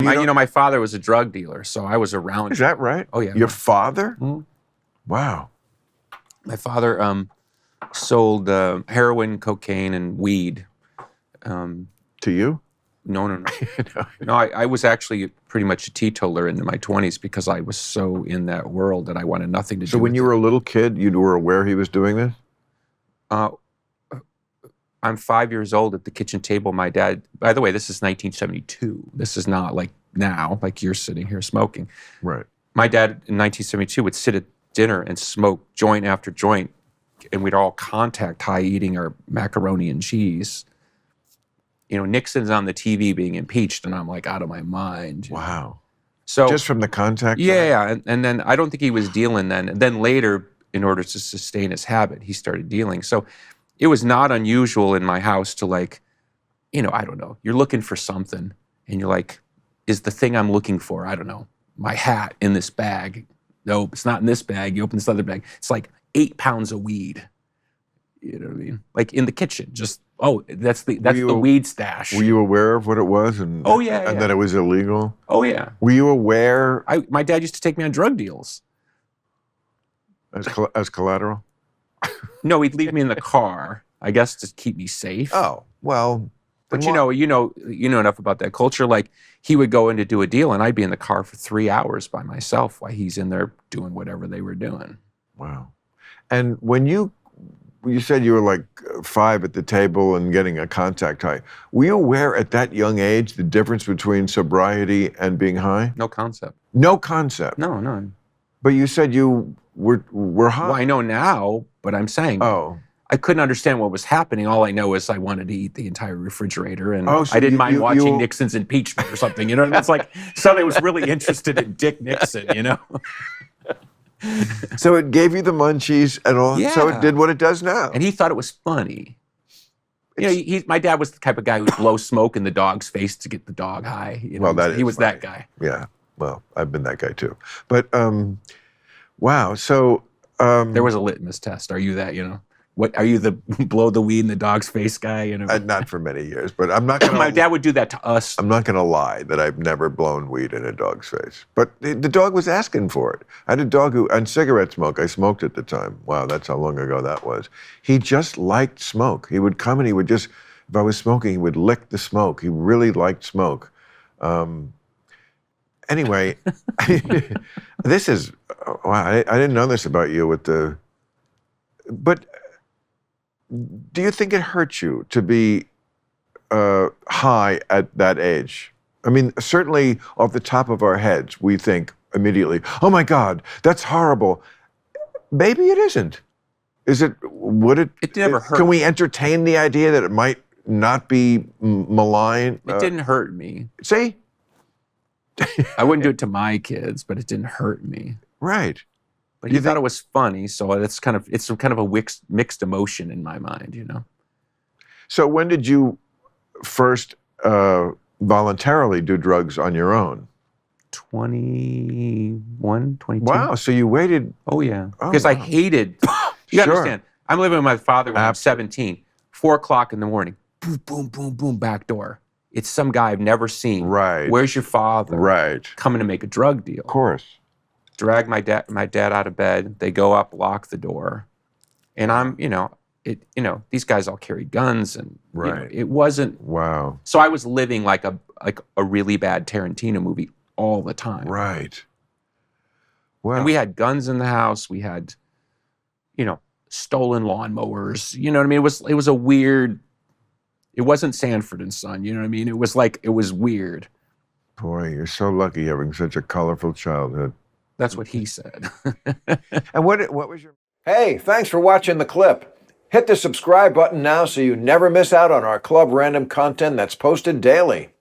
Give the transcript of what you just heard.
My father was a drug dealer, so I was around. Is that right? Oh, yeah. Your father? Mm-hmm. Wow. My father sold heroin, cocaine, and weed. To you? No. No, I was actually pretty much a teetotaler into my 20s because I was so in that world that I wanted nothing to do with it. So when you were a little kid, you were aware he was doing this? I'm 5 years old at the kitchen table. My dad, by the way, this is 1972. This is not like now, like you're sitting here smoking. Right. My dad in 1972 would sit at dinner and smoke joint after joint, and we'd all contact high eating our macaroni and cheese. Nixon's on the TV being impeached, and I'm like out of my mind. Wow. So just from the contact? Yeah. And then I don't think he was dealing then. And then later, in order to sustain his habit, he started dealing. So it was not unusual in my house to I don't know, you're looking for something, and you're like, is the thing I'm looking for, I don't know, my hat in this bag? Nope, it's not in this bag. You open this other bag. It's like 8 pounds of weed. You know what I mean? Like in the kitchen, just, that's the weed stash. Were you aware of what it was? And that it was illegal? Oh, yeah. Were you aware? My dad used to take me on drug deals. As collateral? No, he'd leave me in the car, I guess, to keep me safe. Oh, well. But you know enough about that culture. Like, he would go in to do a deal, and I'd be in the car for 3 hours by myself while he's in there doing whatever they were doing. Wow. And when you said you were like 5 at the table and getting a contact high, were you aware at that young age the difference between sobriety and being high? No concept. No concept? No. But you said you were high. Well, I know now, but I'm saying I couldn't understand what was happening. All I know is I wanted to eat the entire refrigerator, and so I didn't mind watching Nixon's impeachment or something. You know, and it's like somebody was really interested in Dick Nixon. You know. So it gave you the munchies and all. Yeah. So it did what it does now. And he thought it was funny. My dad was the type of guy who'd blow smoke in the dog's face to get the dog high. He was that guy. Yeah. Well, I've been that guy too. But wow. So there was a litmus test. Are you that? What are you, the blow the weed in the dog's face guy? Not for many years, but I'm not gonna. My dad would do that to us. I'm not gonna lie that I've never blown weed in a dog's face, but the dog was asking for it. I had a dog and cigarette smoke. I smoked at the time. Wow, that's how long ago that was. He just liked smoke. He would come and he would just, if I was smoking, he would lick the smoke. He really liked smoke. Anyway, this is wow. I didn't know this about you but. Do you think it hurts you to be high at that age? I mean, certainly off the top of our heads, we think immediately, oh my God, that's horrible. Maybe it isn't. Would it? It never hurt. Can we entertain the idea that it might not be malign? It didn't hurt me. See? I wouldn't do it to my kids, but it didn't hurt me. Right. But he thought it was funny, so it's kind of a mixed emotion in my mind, So when did you first voluntarily do drugs on your own? 21, 22. Wow, so you waited. Oh, yeah. Because I hated, you understand, I'm living with my father when I'm 17, 4 o'clock in the morning, boom, boom, boom, boom, back door. It's some guy I've never seen. Right. Where's your father? Right. Coming to make a drug deal. Of course. Drag my dad out of bed. They go up, lock the door, and I'm, these guys all carry guns, and it wasn't. Wow. So I was living like a really bad Tarantino movie all the time. Right. Wow. And we had guns in the house. We had, stolen lawnmowers. You know what I mean? It was a weird. It wasn't Sanford and Son. You know what I mean? It was weird. Boy, you're so lucky having such a colorful childhood. That's what he said. And what was your... Hey, thanks for watching the clip. Hit the subscribe button now so you never miss out on our Club Random content that's posted daily.